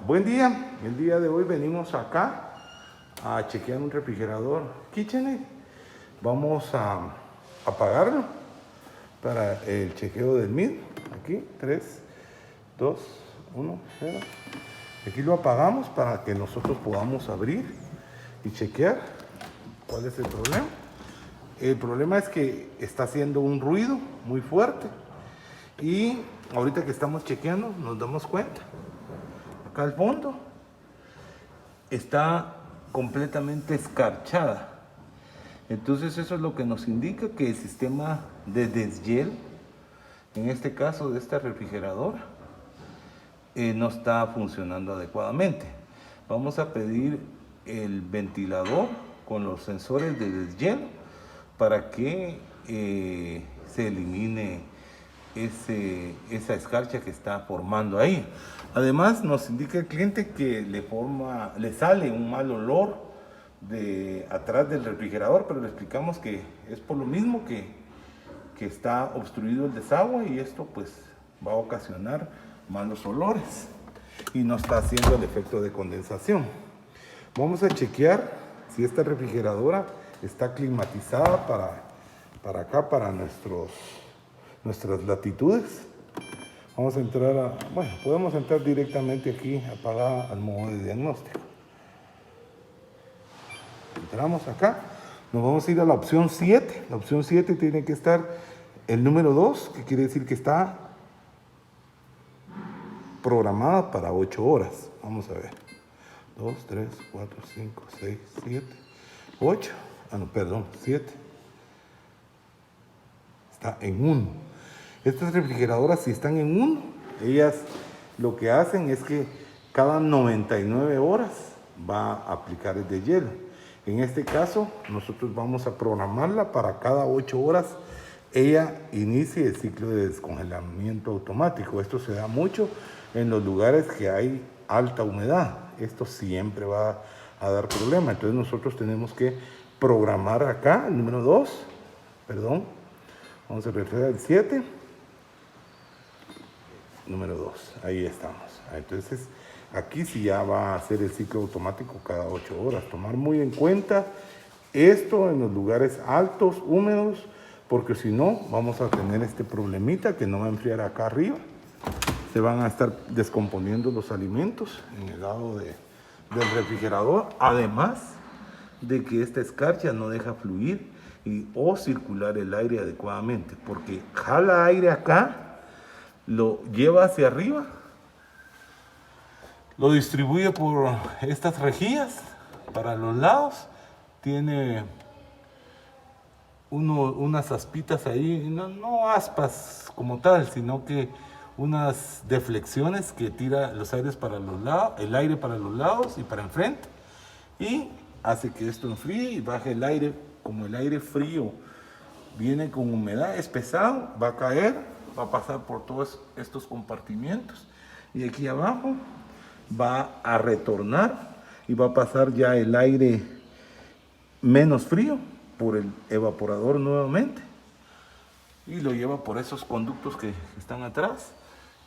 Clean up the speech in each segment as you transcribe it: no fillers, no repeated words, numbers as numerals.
Buen día, el día de hoy venimos acá a chequear un refrigerador KitchenAid. Vamos a apagarlo para el chequeo del MID. Aquí, 3, 2, 1, 0. Aquí lo apagamos para que nosotros podamos abrir y chequear cuál es el problema. El problema es que está haciendo un ruido muy fuerte y ahorita que estamos chequeando nos damos cuenta. Acá al fondo está completamente escarchada. Entonces eso es lo que nos indica que el sistema de deshielo, en este caso de esta refrigeradora, no está funcionando adecuadamente. Vamos a pedir el ventilador con los sensores de deshielo para que se elimine esa escarcha que está formando ahí. Además nos indica el cliente que le sale un mal olor de atrás del refrigerador, pero le explicamos que es por lo mismo que está obstruido el desagüe y esto pues va a ocasionar malos olores y no está haciendo el efecto de condensación. Vamos a chequear si esta refrigeradora está climatizada para acá, para nuestras latitudes. Vamos a entrar podemos entrar directamente aquí, apagada al modo de diagnóstico. Entramos acá, nos vamos a ir a la opción 7. La opción 7 tiene que estar el número 2, que quiere decir que está programada para 8 horas. Vamos a ver. 2, 3, 4, 5, 6, 7, 8. Perdón, 7. Está en 1. Estas refrigeradoras, si están en 1, ellas lo que hacen es que cada 99 horas va a aplicar el deshielo. En este caso, nosotros vamos a programarla para cada 8 horas. Ella inicie el ciclo de descongelamiento automático. Esto se da mucho en los lugares que hay alta humedad. Esto siempre va a dar problema. Entonces nosotros tenemos que programar acá, el número 2, perdón. Vamos a regresar al 7. Número 2, ahí estamos. Entonces, aquí sí ya va a hacer el ciclo automático cada 8 horas. Tomar muy en cuenta esto en los lugares altos, húmedos, porque si no, vamos a tener este problemita que no va a enfriar acá arriba. Se van a estar descomponiendo los alimentos en el lado del refrigerador, además de que esta escarcha no deja fluir o circular el aire adecuadamente, porque jala aire acá, lo lleva hacia arriba, lo distribuye por estas rejillas para los lados, tiene unas aspitas ahí, no aspas como tal, sino que unas deflexiones que tira los aires para los lados, el aire para los lados y para enfrente, y hace que esto enfríe y baje el aire. Como el aire frío viene con humedad, es pesado, va a caer, va a pasar por todos estos compartimientos y aquí abajo va a retornar y va a pasar ya el aire menos frío por el evaporador nuevamente y lo lleva por esos conductos que están atrás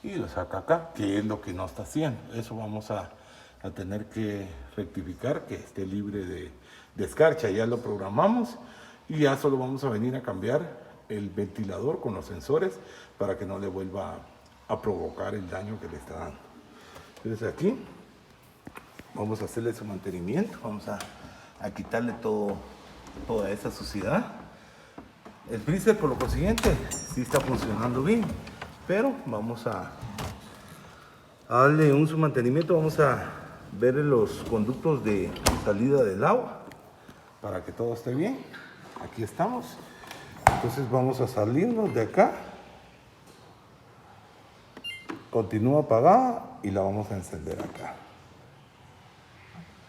y lo saca acá, que es lo que no está haciendo. Eso vamos a tener que rectificar, que esté libre de escarcha. Ya lo programamos y ya solo vamos a venir a cambiar el ventilador con los sensores para que no le vuelva a provocar el daño que le está dando. Entonces aquí vamos a hacerle su mantenimiento, vamos a quitarle toda esa suciedad. El freezer, por lo consiguiente, sí está funcionando bien, pero vamos a darle su mantenimiento. Vamos a ver los conductos de salida del agua para que todo esté bien. Aquí estamos. Entonces vamos a salirnos de acá. Continúa apagada y la vamos a encender acá.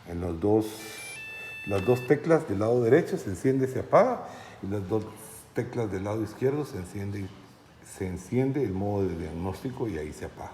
En las dos teclas del lado derecho se enciende y se apaga, y las dos teclas del lado izquierdo se enciende el modo de diagnóstico y ahí se apaga.